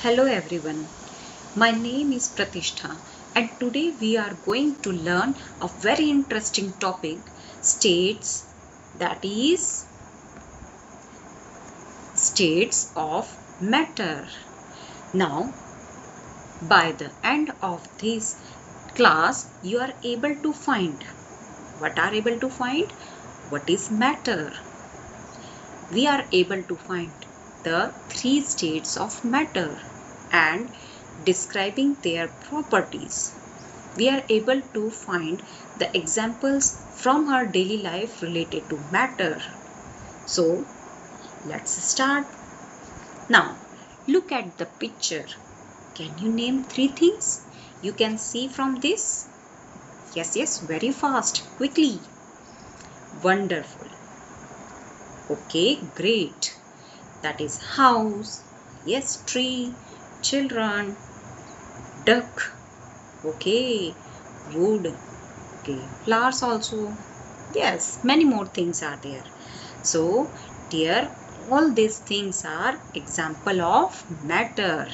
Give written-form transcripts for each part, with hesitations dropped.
Hello everyone, my name is Pratishtha and today we are going to learn a very interesting topic, states, that is states of matter. Now, by the end of this class, you are able to find what is matter. We are able to find the three states of matter and describing their properties. We are able to find the examples from our daily life related to matter. So let's start. Now look at the picture. Can you name three things you can see from this? Yes, very fast, quickly. Wonderful. Okay, great. That is house, yes, tree, children, duck, okay, wood, okay, flowers also, yes, many more things are there. So dear, all these things are example of matter,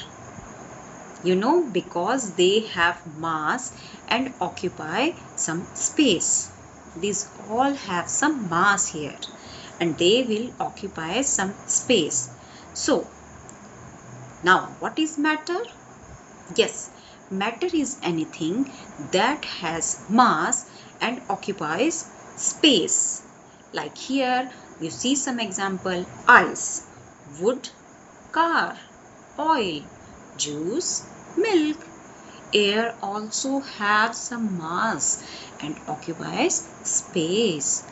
because they have mass and occupy some space. These all have some mass here and they will occupy some space. So now what is matter? Yes, matter is anything that has mass and occupies space. Like here you see some example: ice, wood, car, oil, juice, milk. Air also has some mass and occupies space.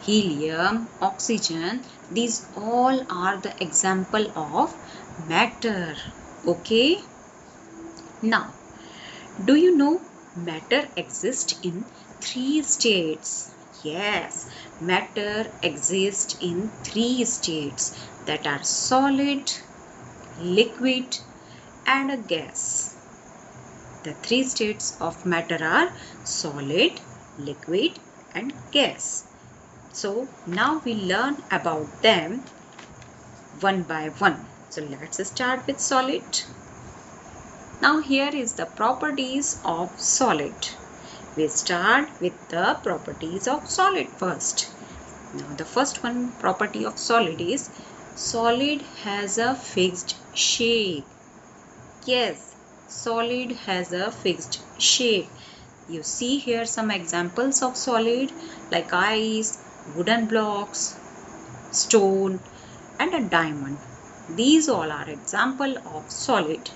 Helium, oxygen, these all are the example of matter. Okay? Now, do you know matter exists in three states? Yes, matter exists in three states, that are solid, liquid and a gas. The three states of matter are solid, liquid and gas. So now we learn about them one by one. So let's start with solid. Now here is the properties of solid. We start with the properties of solid first. Now the first one property of solid is solid has a fixed shape. Yes, solid has a fixed shape. You see here some examples of solid like ice, wooden blocks, stone and a diamond. These all are example of solid.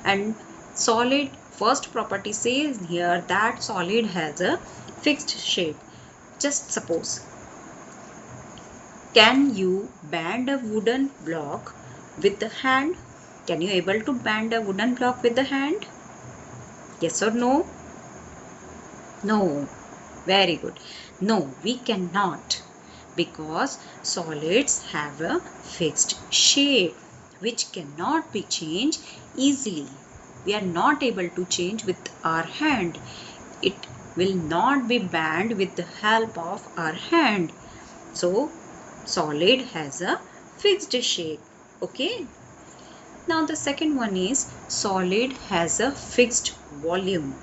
And solid first property says here that solid has a fixed shape. Just suppose, can you bend a wooden block with the hand? Can you able to bend a wooden block with the hand? Yes or no? No. Very good. No, we cannot, because solids have a fixed shape which cannot be changed easily. We are not able to change with our hand. It will not be bent with the help of our hand. So solid has a fixed shape. Okay. Now the second one is solid has a fixed volume.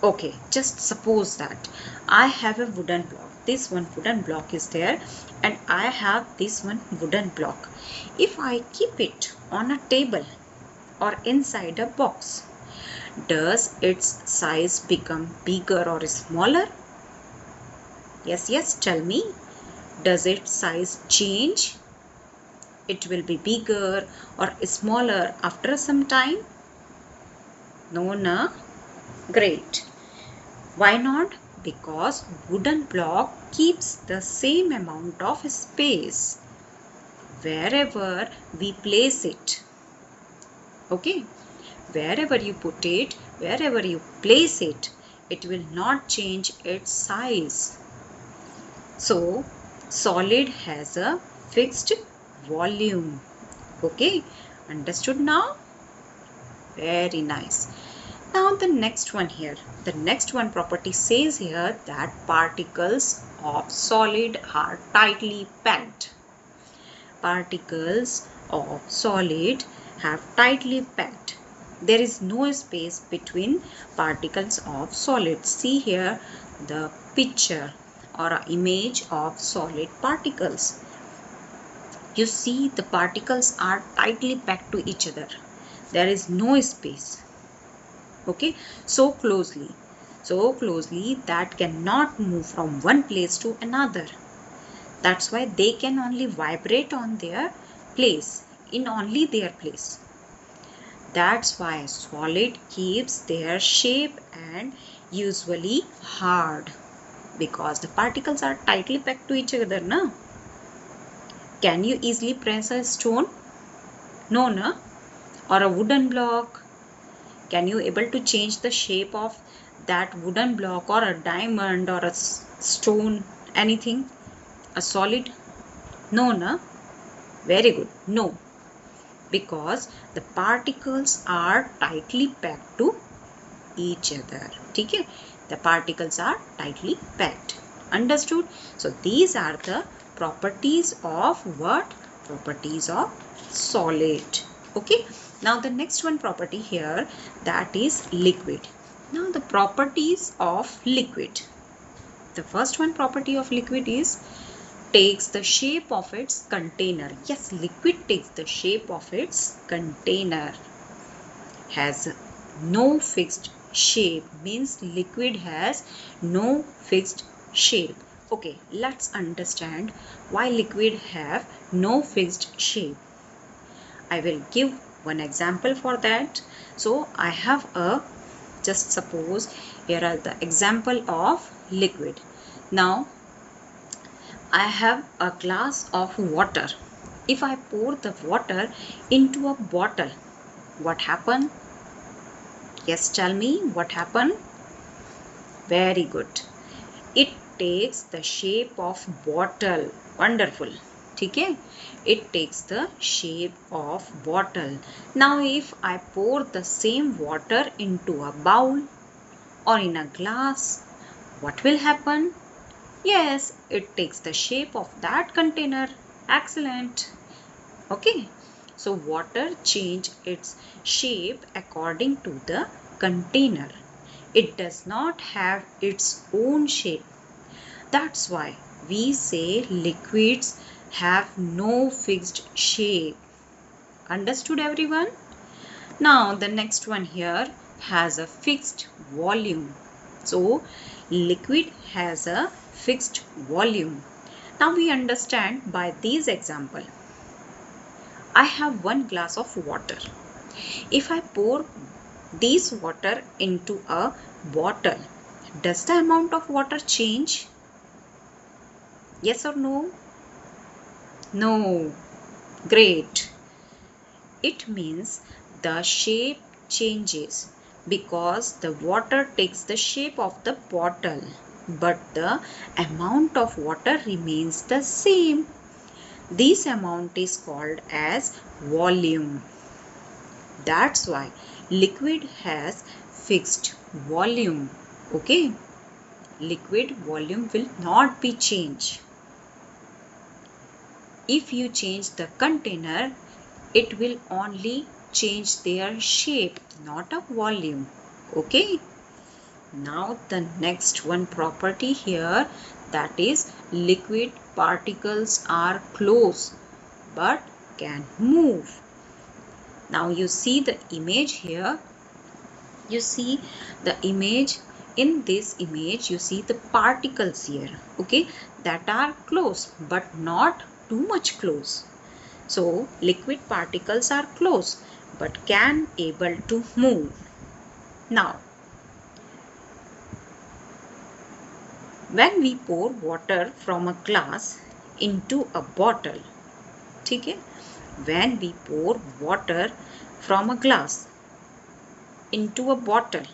Okay, just suppose that I have a wooden block. This one wooden block is there and I have this one wooden block. If I keep it on a table or inside a box, does its size become bigger or smaller? Yes, tell me. Does its size change? It will be bigger or smaller after some time? No, na? Great. Why not? Because wooden block keeps the same amount of space wherever we place it. Okay, wherever you put it, wherever you place it, it will not change its size. So solid has a fixed volume. Okay, understood now? Very nice. Now the next one here. The next one property says here that particles of solid are tightly packed. Particles of solid have tightly packed. There is no space between particles of solids. See here the picture or an image of solid particles. You see the particles are tightly packed to each other. There is no space. Okay, so closely that cannot move from one place to another. That's why they can only vibrate on their place, in only their place. That's why solid keeps their shape and usually hard, because the particles are tightly packed to each other, na? Can you easily press a stone? No, na? Or a wooden block? Can you able to change the shape of that wooden block or a diamond or a stone, anything? A solid? No, na? Very good. No. Because the particles are tightly packed to each other. Okay? The particles are tightly packed. Understood? So these are the properties of what? Properties of solid. Okay? Now the next one property here, that is liquid. Now the properties of liquid. The first one property of liquid is takes the shape of its container. Yes, liquid takes the shape of its container. Has no fixed shape, means liquid has no fixed shape. Okay, let's understand why liquid have no fixed shape. I will give one example for that. So I have a, just suppose here are the example of liquid. Now I have a glass of water. If I pour the water into a bottle, what happened? Yes, tell me what happened? Very good. It takes the shape of bottle. Wonderful. Okay? It takes the shape of bottle. Now if I pour the same water into a bowl or in a glass, what will happen? Yes, it takes the shape of that container. Excellent. Okay. So water change its shape according to the container. It does not have its own shape. That's why we say liquids have no fixed shape. Understood everyone? Now the next one here has a fixed volume. So liquid has a fixed volume. Now we understand by this example. I have one glass of water. If I pour this water into a bottle, does the amount of water change? Yes or no? No. Great. It means the shape changes because the water takes the shape of the bottle, but the amount of water remains the same. This amount is called as volume. That's why liquid has fixed volume. Okay? Liquid volume will not be changed. If you change the container, it will only change their shape, not a volume. Okay? Now the next one property here, that is liquid particles are close but can move. Now you see the image here. You see the image. In this image you see the particles here, okay, that are close but not too much close. So liquid particles are close but can able to move. Now when we pour water from a glass into a bottle, okay, when we pour water from a glass into a bottle,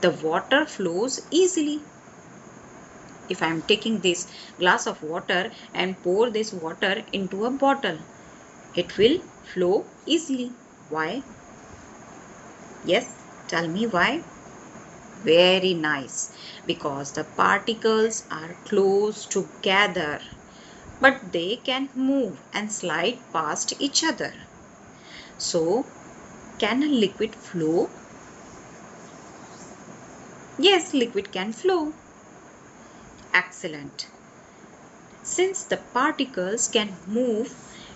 the water flows easily. If I am taking this glass of water and pour this water into a bottle, it will flow easily. Why? Yes, tell me why. Very nice. Because the particles are close together, but they can move and slide past each other. So can a liquid flow? Yes, liquid can flow. Excellent. Since the particles can move,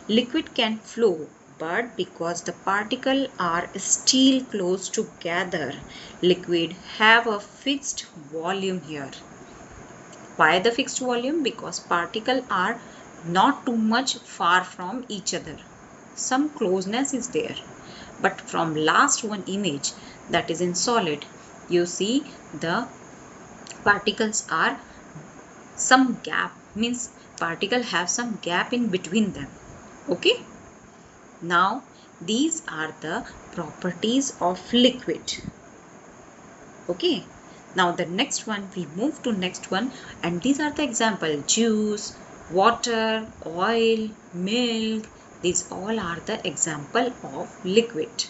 liquid can flow. But because the particles are still close together, liquid have a fixed volume here. Why the fixed volume? Because particles are not too much far from each other. Some closeness is there. But from last one image, that is in solid, you see the particles are some gap, means particle have some gap in between them. Okay. Now these are the properties of liquid. Okay. Now the next one, we move to next one, and these are the example: juice, water, oil, milk. These all are the example of liquid.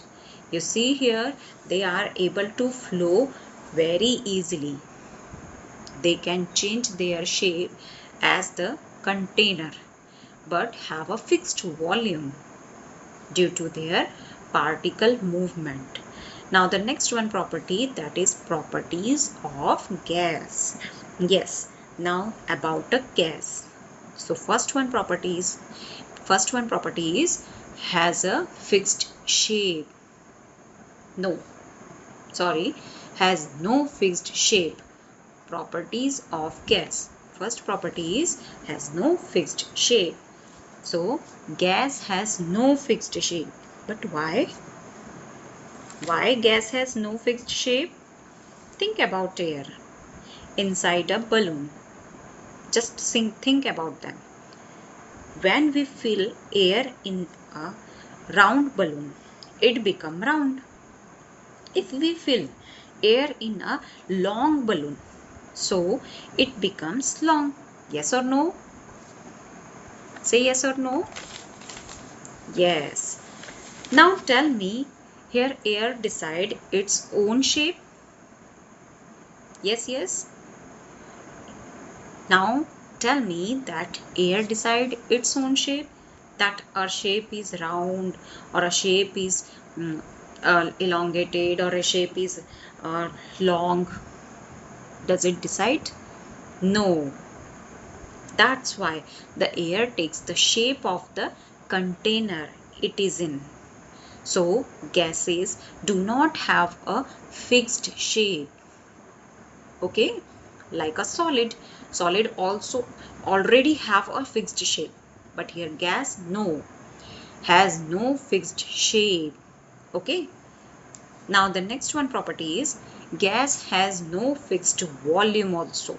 You see here, they are able to flow very easily. They can change their shape as the container, but have a fixed volume due to their particle movement. Now the next one property, that is properties of gas. Yes, now about a gas. So first one property is has a fixed shape. No, sorry, has no fixed shape. Properties of gas. First property is has no fixed shape. So gas has no fixed shape. But why? Why gas has no fixed shape? Think about air inside a balloon. Just think about them. When we fill air in a round balloon, it becomes round. If we fill air in a long balloon, so it becomes long. Yes or no? Say yes or no. Yes. Now tell me, here air decide its own shape? Yes, yes. Now tell me that air decide its own shape, that a shape is round or a shape is elongated or a shape is long. Does it decide? No. That's why the air takes the shape of the container it is in. So gases do not have a fixed shape. Okay, like a solid. Solid also already have a fixed shape, but here gas has no fixed shape. Okay. Now the next one property is gas has no fixed volume also.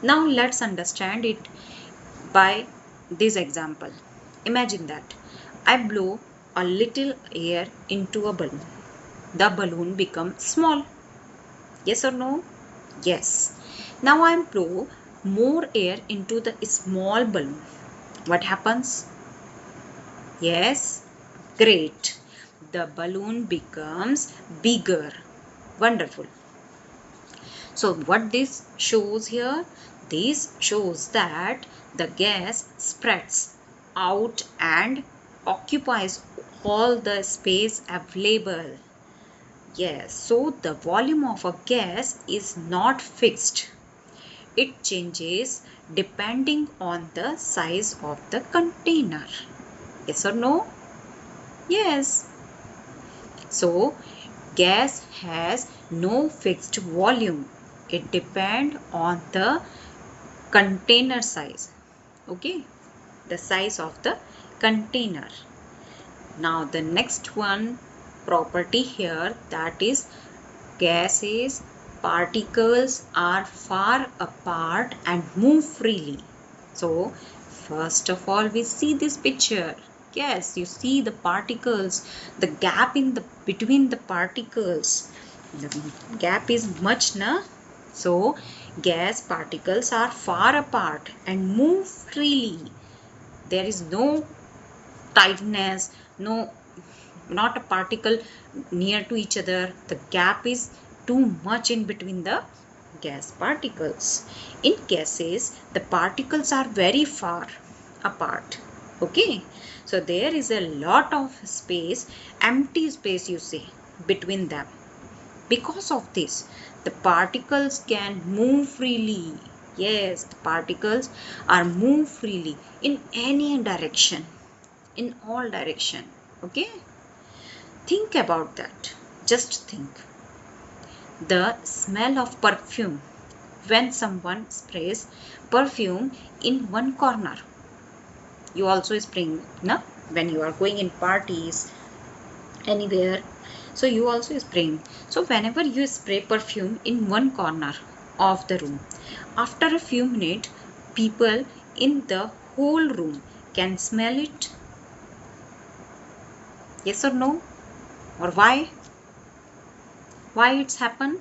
Now let's understand it by this example. Imagine that I blow a little air into a balloon. The balloon becomes small. Yes or no? Yes. Now I blow more air into the small balloon. What happens? Yes. Great. The balloon becomes bigger. Wonderful. So what this shows here? This shows that the gas spreads out and occupies all the space available. Yes, so the volume of a gas is not fixed. It changes depending on the size of the container. Yes or no? Yes. So gas has no fixed volume. It depends on the container size. Okay, the size of the container. Now the next one property here, that is gases particles are far apart and move freely. So first of all we see this picture. Yes, you see the particles, the gap in the between the particles. The gap is much, na? So gas particles are far apart and move freely. There is no tightness, not a particle near to each other. The gap is too much in between the gas particles. In gases, the particles are very far apart. Okay, So there is a lot of space, empty space you see, between them. Because of this, the particles can move freely. Yes, the particles are move freely in any direction, in all direction. Okay, think about that. Just think. The smell of perfume, when someone sprays perfume in one corner, you also spray, no? When you are going in parties anywhere, so you also spraying. So whenever you spray perfume in one corner of the room, after a few minutes, people in the whole room can smell it. Yes or no? Or why it's happened?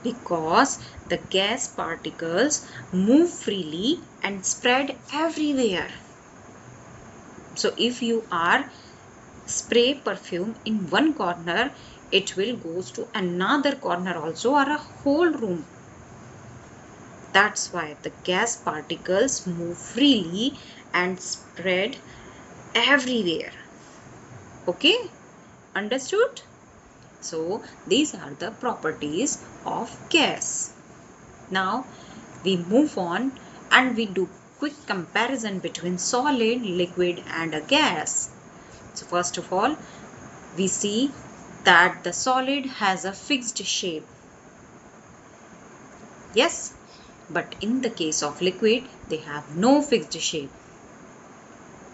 Because the gas particles move freely and spread everywhere. So if you are spray perfume in one corner, it will goes to another corner also, or a whole room. That's why the gas particles move freely and spread everywhere. Okay, understood? So these are the properties of gas. Now we move on and we do quick comparison between solid, liquid and a gas. So first of all, we see that the solid has a fixed shape. Yes, but in the case of liquid, they have no fixed shape.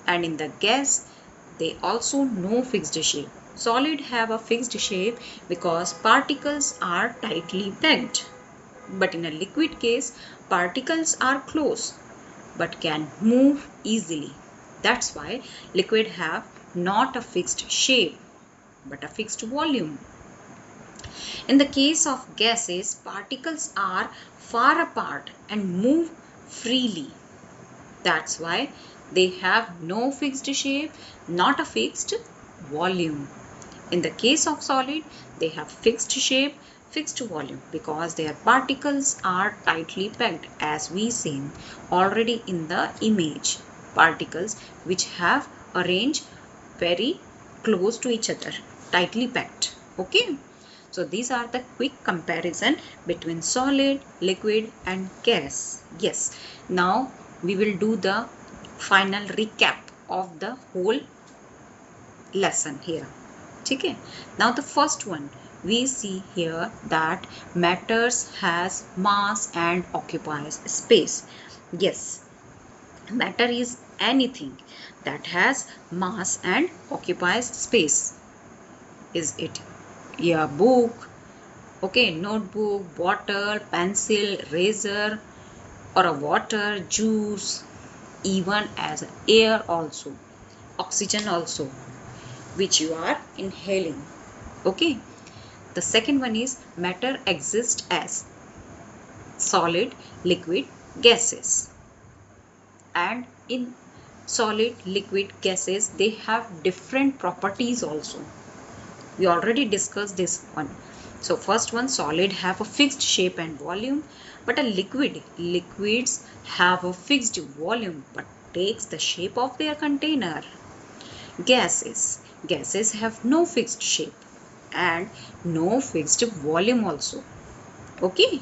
And in the gas, they also no fixed shape. Solid have a fixed shape because particles are tightly packed. But in a liquid case, particles are close but can move easily. That's why liquid have not a fixed shape but a fixed volume. In the case of gases, particles are far apart and move freely. That's why they have no fixed shape, not a fixed volume. In the case of solid, they have fixed shape, fixed volume because their particles are tightly packed, as we seen already in the image. Particles which have arranged very close to each other, tightly packed. Okay. So these are the quick comparison between solid, liquid and gas. Yes. Now we will do the final recap of the whole lesson here. Okay. Now the first one, we see here that matters has mass and occupies space. Yes, matter is anything that has mass and occupies space. Is it a book, okay, notebook, bottle, pencil, razor, or a water, juice, even as air also, oxygen also, which you are inhaling. Okay. The second one is matter exists as solid, liquid, gases. And in solid, liquid, gases, they have different properties also. We already discussed this one. So first one, solid have a fixed shape and volume, but a liquids have a fixed volume but takes the shape of their container. Gases have no fixed shape and no fixed volume also. Okay,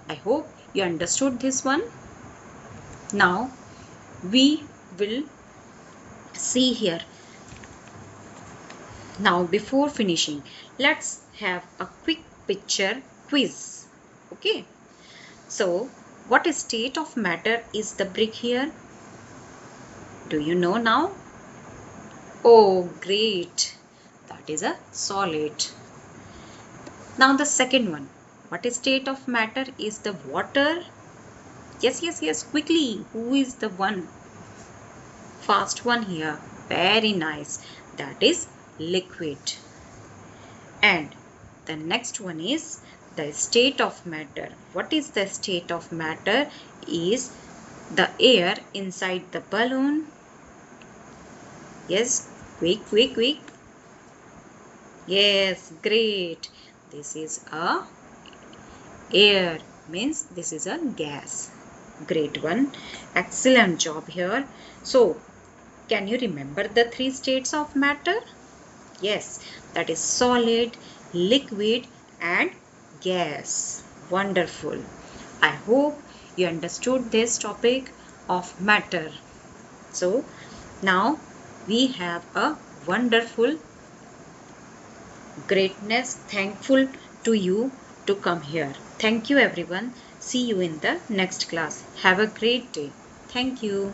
I hope you understood this one. Now we will see here. Now before finishing, let's have a quick picture quiz. Okay, so what state of matter is the brick here? Do you know now? Oh, great, that is a solid. Now the second one, what state of matter is the water? Yes, quickly, who is the one? Fast one here, very nice, that is liquid. And the next one is the state of matter. What is the state of matter? Is the air inside the balloon. Yes, quick. Yes, great. This is a air, means this is a gas. Great one. Excellent job here. So, can you remember the three states of matter? Yes, that is solid, liquid and gas. Wonderful. I hope you understood this topic of matter. So, now we have a wonderful greatness, thankful to you to come here. Thank you everyone. See you in the next class. Have a great day. Thank you.